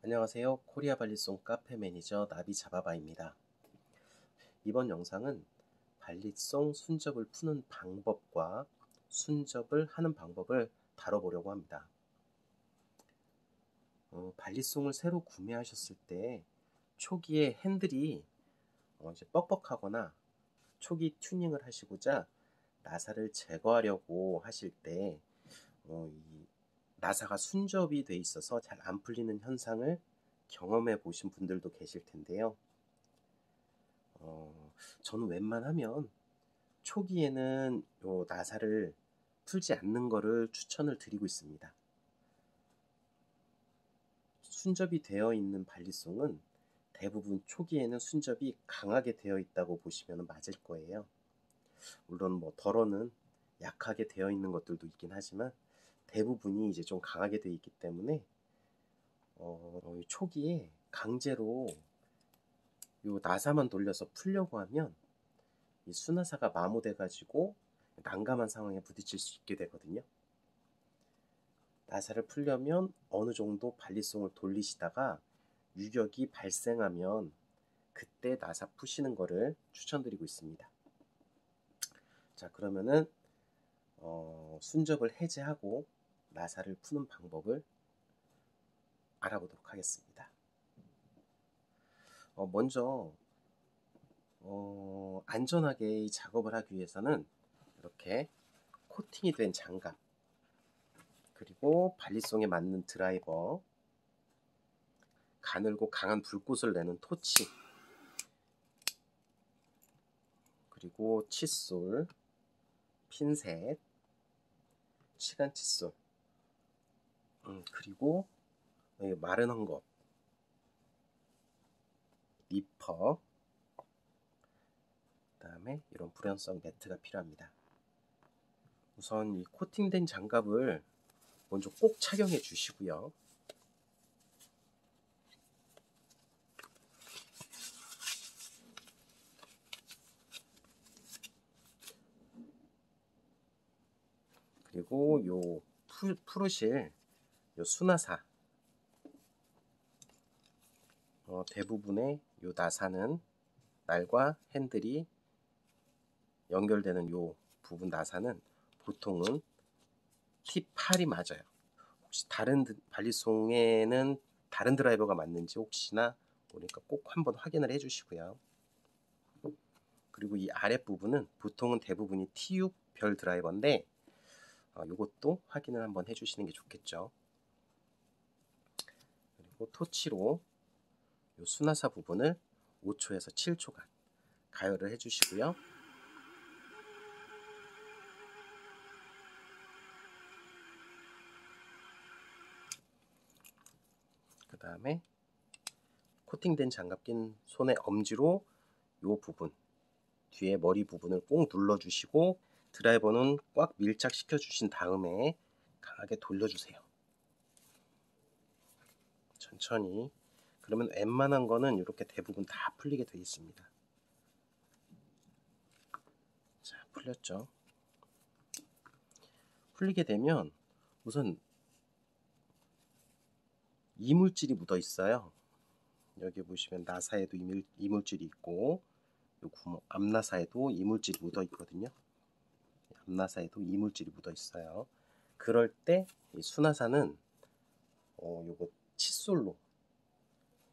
안녕하세요. 코리아 발리송 카페 매니저 나비 자바바입니다. 이번 영상은 발리송 순접을 푸는 방법과 순접을 하는 방법을 다뤄보려고 합니다. 발리송을 새로 구매하셨을 때 초기에 핸들이 이제 뻑뻑하거나 초기 튜닝을 하시고자 나사를 제거하려고 하실 때 이 나사가 순접이 돼 있어서 잘 안 풀리는 현상을 경험해 보신 분들도 계실 텐데요. 저는 웬만하면 초기에는 요 나사를 풀지 않는 거를 추천을 드리고 있습니다. 순접이 되어 있는 발리송은 대부분 초기에는 순접이 강하게 되어 있다고 보시면 맞을 거예요. 물론 뭐 덜어는 약하게 되어 있는 것들도 있긴 하지만 대부분이 이제 좀 강하게 되어 있기 때문에 초기에 강제로 요 나사만 돌려서 풀려고 하면 이 수나사가 마모돼 가지고 난감한 상황에 부딪힐 수 있게 되거든요. 나사를 풀려면 어느 정도 발리송을 돌리시다가 유격이 발생하면 그때 나사 푸시는 거를 추천드리고 있습니다. 자, 그러면은 순접을 해제하고 나사를 푸는 방법을 알아보도록 하겠습니다. 먼저 안전하게 이 작업을 하기 위해서는 이렇게 코팅이 된 장갑, 그리고 발리송에 맞는 드라이버, 가늘고 강한 불꽃을 내는 토치, 그리고 칫솔, 핀셋, 치간 칫솔, 그리고 마른 헝겊, 니퍼, 그 다음에 이런 불연성 매트가 필요합니다. 우선 이 코팅된 장갑을 먼저 꼭 착용해 주시고요. 그리고 요 푸르실 요 수나사, 대부분의 요 나사는 날과 핸들이 연결되는 요 부분 나사는 보통은 T8이 맞아요. 혹시 다른 발리송에는 다른 드라이버가 맞는지 혹시나 보니까 꼭 한번 확인을 해 주시고요. 그리고 이 아랫부분은 보통은 대부분이 T6 별 드라이버인데 이것도 확인을 한번 해 주시는 게 좋겠죠. 그리고 토치로 요 수나사 부분을 5초에서 7초간 가열을 해 주시고요. 그 다음에 코팅된 장갑 낀 손의 엄지로 요 부분, 뒤에 머리 부분을 꼭 눌러주시고 드라이버는 꽉 밀착시켜 주신 다음에 강하게 돌려주세요. 천천히. 그러면 웬만한 거는 이렇게 대부분 다 풀리게 되어 있습니다. 자, 풀렸죠? 풀리게 되면 우선 이물질이 묻어 있어요. 여기 보시면 나사에도 이물질이 있고 요 구멍 앞나사에도 이물질이 묻어 있거든요. 앞나사에도 이물질이 묻어 있어요. 그럴 때 이 수나사는 요거 칫솔로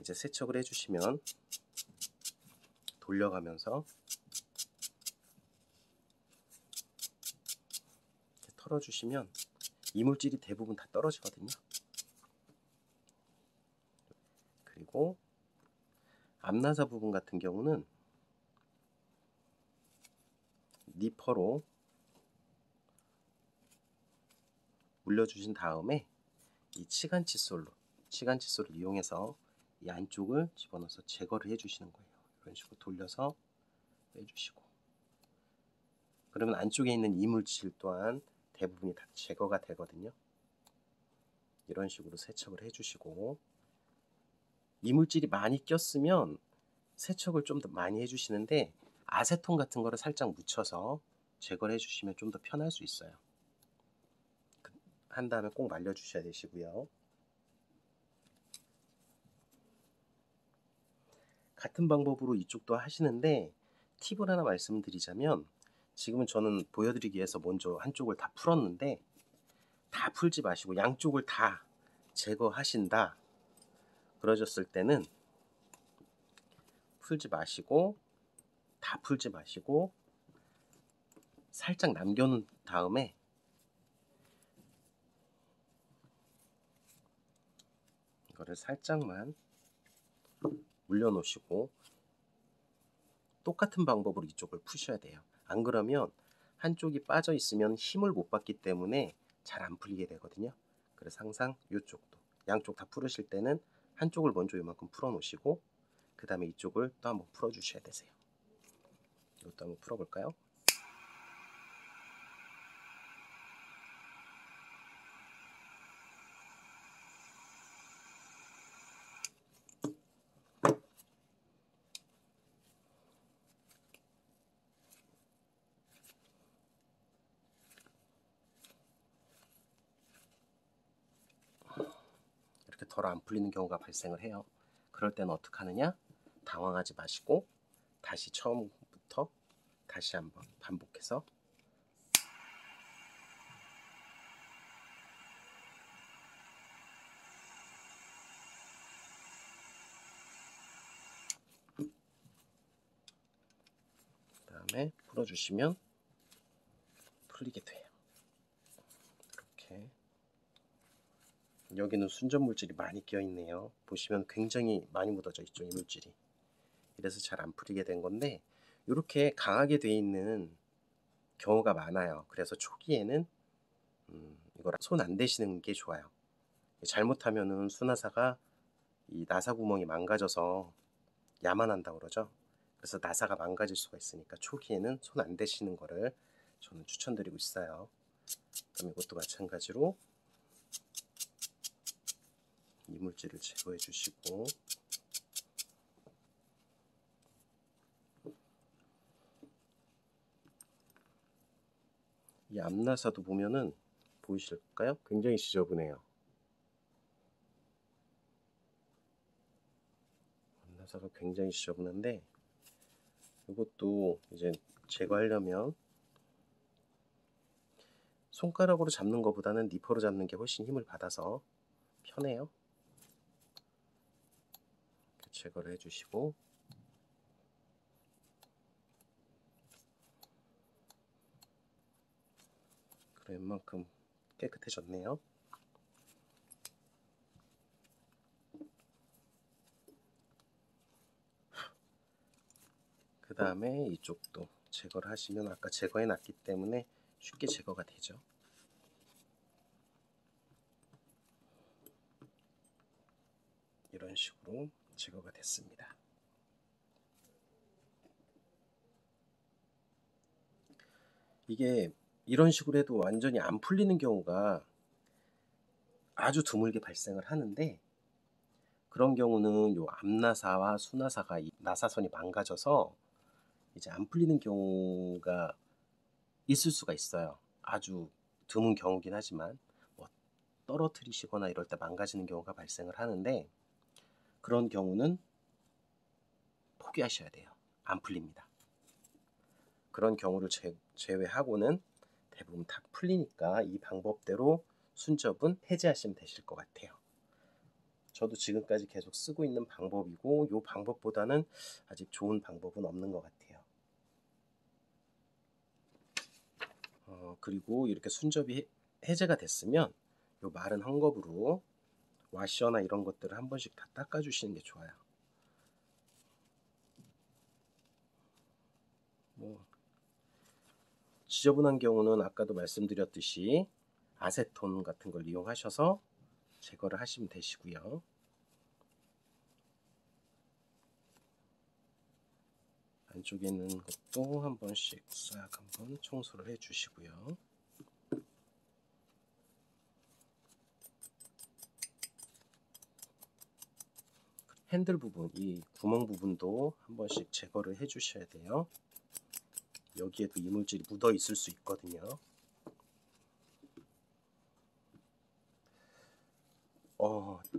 이제 세척을 해주시면 돌려가면서 이렇게 털어주시면 이물질이 대부분 다 떨어지거든요. 그리고 앞나사 부분 같은 경우는 니퍼로 물려주신 다음에 이 치간 칫솔을 이용해서 이 안쪽을 집어넣어서 제거를 해주시는 거예요. 이런 식으로 돌려서 빼주시고, 그러면 안쪽에 있는 이물질 또한 대부분이 다 제거가 되거든요. 이런 식으로 세척을 해주시고, 이물질이 많이 꼈으면 세척을 좀 더 많이 해주시는데 아세톤 같은 거를 살짝 묻혀서 제거를 해주시면 좀 더 편할 수 있어요. 한 다음에 꼭 말려주셔야 되시고요. 같은 방법으로 이쪽도 하시는데 팁을 하나 말씀드리자면 지금은 저는 보여드리기 위해서 먼저 한쪽을 다 풀었는데 다 풀지 마시고 양쪽을 다 제거하신다 그러셨을 때는 풀지 마시고 다 풀지 마시고 살짝 남겨놓은 다음에 이거를 살짝만 올려놓으시고 똑같은 방법으로 이쪽을 푸셔야 돼요. 안 그러면 한쪽이 빠져 있으면 힘을 못 받기 때문에 잘 안 풀리게 되거든요. 그래서 항상 이쪽도 양쪽 다 풀으실 때는 한쪽을 먼저 이만큼 풀어 놓으시고 그 다음에 이쪽을 또 한번 풀어 주셔야 되세요. 이것도 한번 풀어 볼까요? 이렇게 덜 안 풀리는 경우가 발생을 해요. 그럴 때는 어떻게 하느냐? 당황하지 마시고 다시 처음부터 다시 한번 반복해서 그 다음에 풀어주시면 풀리게 돼요. 이렇게 여기는 순전 물질이 많이 끼어 있네요. 보시면 굉장히 많이 묻어져 있죠, 이 물질이. 이래서 잘 안 풀리게 된 건데 이렇게 강하게 돼 있는 경우가 많아요. 그래서 초기에는 이걸 손 안 대시는 게 좋아요. 잘못하면은 수나사가 이 나사 구멍이 망가져서 야만한다고 그러죠. 그래서 나사가 망가질 수가 있으니까 초기에는 손 안 대시는 거를 저는 추천드리고 있어요. 그럼 이것도 마찬가지로 이물질을 제거해 주시고 이 앞나사도 보면은 보이실까요? 굉장히 지저분해요. 앞나사가 굉장히 지저분한데 이것도 이제 제거하려면 손가락으로 잡는 것보다는 니퍼로 잡는 게 훨씬 힘을 받아서 편해요. 이렇게 제거를 해주시고 그래 웬만큼 깨끗해졌네요. 그 다음에 이쪽도 제거를 하시면 아까 제거해 놨기 때문에 쉽게 제거가 되죠. 이런 식으로 제거가 됐습니다. 이게 이런 식으로 해도 완전히 안 풀리는 경우가 아주 드물게 발생을 하는데 그런 경우는 요 앞나사와 수나사가 이 나사선이 망가져서 이제 안 풀리는 경우가 있을 수가 있어요. 아주 드문 경우긴 하지만 뭐 떨어뜨리시거나 이럴 때 망가지는 경우가 발생을 하는데 그런 경우는 포기하셔야 돼요. 안 풀립니다. 그런 경우를 제외하고는 대부분 다 풀리니까 이 방법대로 순접은 해제하시면 되실 것 같아요. 저도 지금까지 계속 쓰고 있는 방법이고 이 방법보다는 아직 좋은 방법은 없는 것 같아요. 그리고 이렇게 순접이 해제가 됐으면 이 마른 헝겊으로 와셔나 이런 것들을 한 번씩 다 닦아주시는 게 좋아요. 지저분한 경우는 아까도 말씀드렸듯이 아세톤 같은 걸 이용하셔서 제거를 하시면 되시고요. 안쪽에 있는 것도 한 번씩 싹 한번 청소를 해 주시고요. 핸들 부분, 이 구멍 부분도 한 번씩 제거를 해 주셔야 돼요. 여기에도 이물질이 묻어 있을 수 있거든요.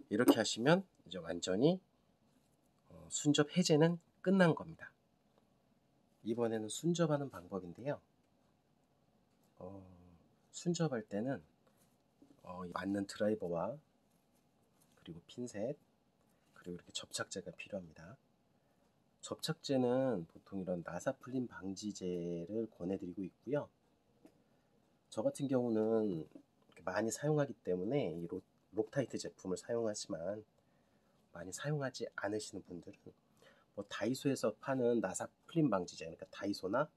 이렇게 하시면 이제 완전히 순접 해제는 끝난 겁니다. 이번에는 순접하는 방법인데요. 순접할 때는 맞는 드라이버와 그리고 핀셋 그리고 이렇게 접착제가 필요합니다. 접착제는 보통 이런 나사 풀림 방지제를 권해드리고 있고요. 저 같은 경우는 많이 사용하기 때문에 이 록타이트 제품을 사용하지만 많이 사용하지 않으시는 분들은 뭐 다이소에서 파는 나사 풀림 방지제, 그러니까 다이소나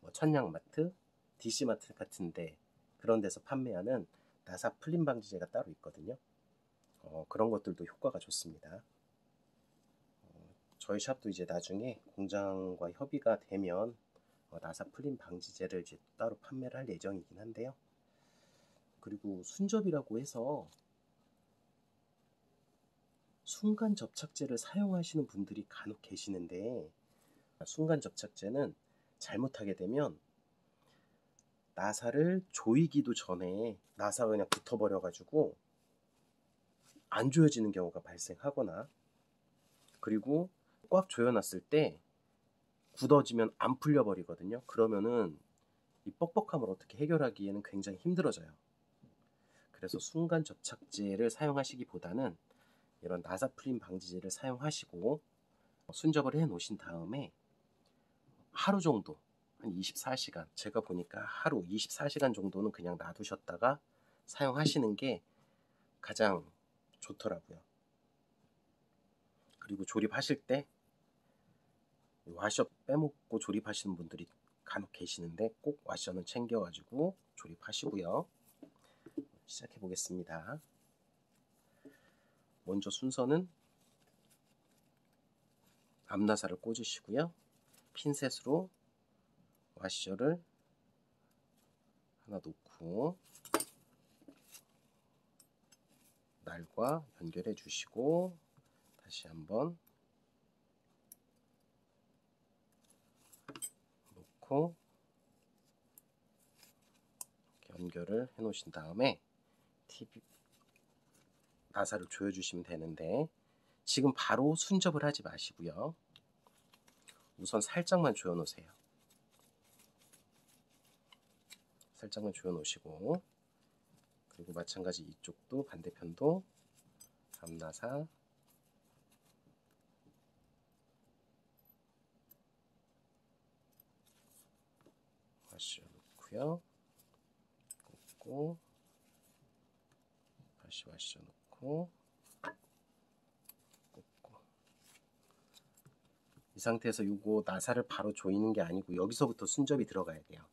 뭐 천양마트, DC마트 같은데 그런 데서 판매하는 나사 풀림 방지제가 따로 있거든요. 그런 것들도 효과가 좋습니다. 저희 샵도 이제 나중에 공장과 협의가 되면 나사 풀림 방지제를 이제 따로 판매를 할 예정이긴 한데요. 그리고 순접이라고 해서 순간 접착제를 사용하시는 분들이 간혹 계시는데, 순간 접착제는 잘못하게 되면 나사를 조이기도 전에 나사가 그냥 붙어버려 가지고 안 조여지는 경우가 발생하거나, 그리고 꽉 조여놨을 때 굳어지면 안 풀려버리거든요. 그러면은 이 뻑뻑함을 어떻게 해결하기에는 굉장히 힘들어져요. 그래서 순간 접착제를 사용하시기보다는 이런 나사 풀림 방지제를 사용하시고 순접을 해 놓으신 다음에 하루 정도, 한 24시간, 제가 보니까 하루 24시간 정도는 그냥 놔두셨다가 사용하시는 게 가장 좋더라고요. 그리고 조립하실 때 와셔 빼먹고 조립하시는 분들이 간혹 계시는데 꼭 와셔는 챙겨가지고 조립하시고요. 시작해 보겠습니다. 먼저 순서는 앞나사를 꽂으시고요. 핀셋으로 와셔를 하나 놓고 날과 연결해 주시고 다시 한번 놓고 연결을 해 놓으신 다음에 나사를 조여 주시면 되는데, 지금 바로 순접을 하지 마시고요. 우선 살짝만 조여 놓으세요. 살짝만 조여 놓으시고, 그리고 마찬가지 이쪽도 반대편도 앞나사 와셔 놓고요. 꽂고 다시 와셔 놓고 꽂고, 이 상태에서 이거 나사를 바로 조이는 게 아니고 여기서부터 순접이 들어가야 돼요.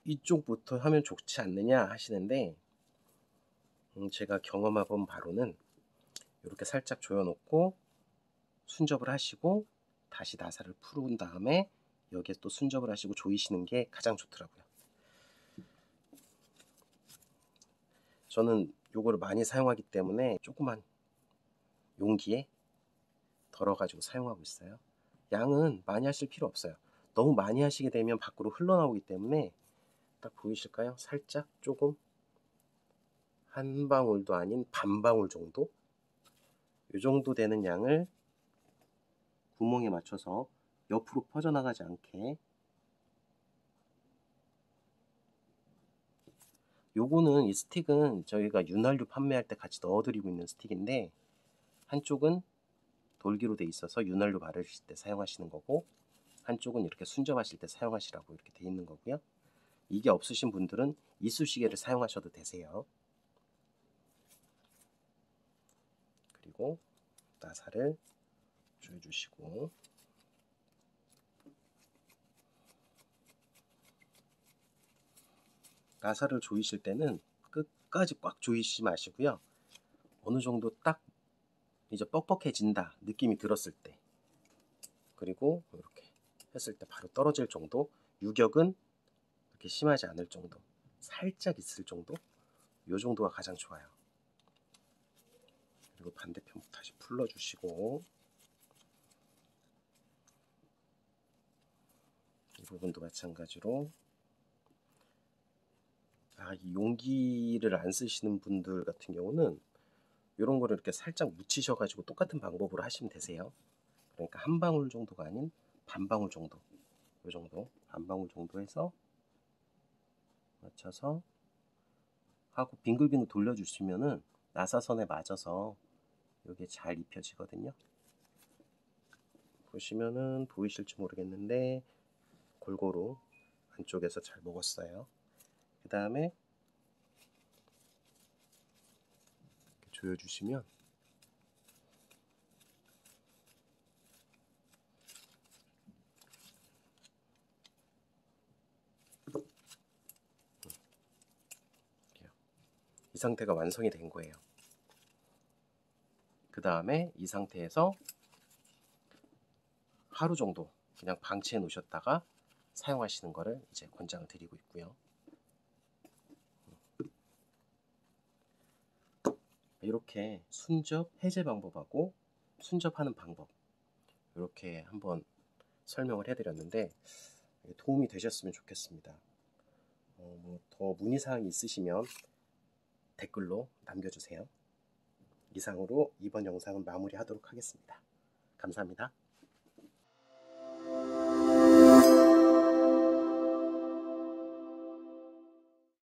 이쪽부터 하면 좋지 않느냐 하시는데, 제가 경험해본 바로는 이렇게 살짝 조여놓고 순접을 하시고 다시 나사를 풀은 다음에 여기에 또 순접을 하시고 조이시는 게 가장 좋더라고요. 저는 요거를 많이 사용하기 때문에 조그만 용기에 덜어가지고 사용하고 있어요. 양은 많이 하실 필요 없어요. 너무 많이 하시게 되면 밖으로 흘러나오기 때문에 딱 보이실까요? 살짝 조금, 한 방울도 아닌 반 방울 정도, 이 정도 되는 양을 구멍에 맞춰서 옆으로 퍼져나가지 않게. 요거는, 이 스틱은 저희가 윤활유 판매할 때 같이 넣어드리고 있는 스틱인데, 한쪽은 돌기로 돼 있어서 윤활유 바르실 때 사용하시는 거고, 한쪽은 이렇게 순접하실 때 사용하시라고 이렇게 돼 있는 거고요. 이게 없으신 분들은 이쑤시개를 사용하셔도 되세요. 그리고 나사를 조여주시고, 나사를 조이실 때는 끝까지 꽉 조이시지 마시고요. 어느 정도 딱 이제 뻑뻑해진다 느낌이 들었을 때, 그리고 이렇게 했을 때 바로 떨어질 정도, 유격은 이렇게 심하지 않을 정도, 살짝 있을 정도, 이 정도가 가장 좋아요. 그리고 반대편 다시 풀러주시고, 이 부분도 마찬가지로, 이 용기를 안 쓰시는 분들 같은 경우는 이런 거를 이렇게 살짝 묻히셔가지고 똑같은 방법으로 하시면 되세요. 그러니까 한 방울 정도가 아닌 반 방울 정도, 이 정도, 반 방울 정도 해서 맞춰서 하고 빙글빙글 돌려주시면은 나사선에 맞아서 이게 잘 입혀지거든요. 보시면은 보이실지 모르겠는데 골고루 안쪽에서 잘 먹었어요. 그 다음에 조여주시면 이 상태가 완성이 된 거예요. 그 다음에 이 상태에서 하루 정도 그냥 방치해 놓으셨다가 사용하시는 거를 이제 권장을 드리고 있고요. 이렇게 순접 해제 방법하고 순접하는 방법 이렇게 한번 설명을 해드렸는데 도움이 되셨으면 좋겠습니다. 더 문의사항이 있으시면 댓글로 남겨주세요. 이상으로 이번 영상은 마무리하도록 하겠습니다. 감사합니다.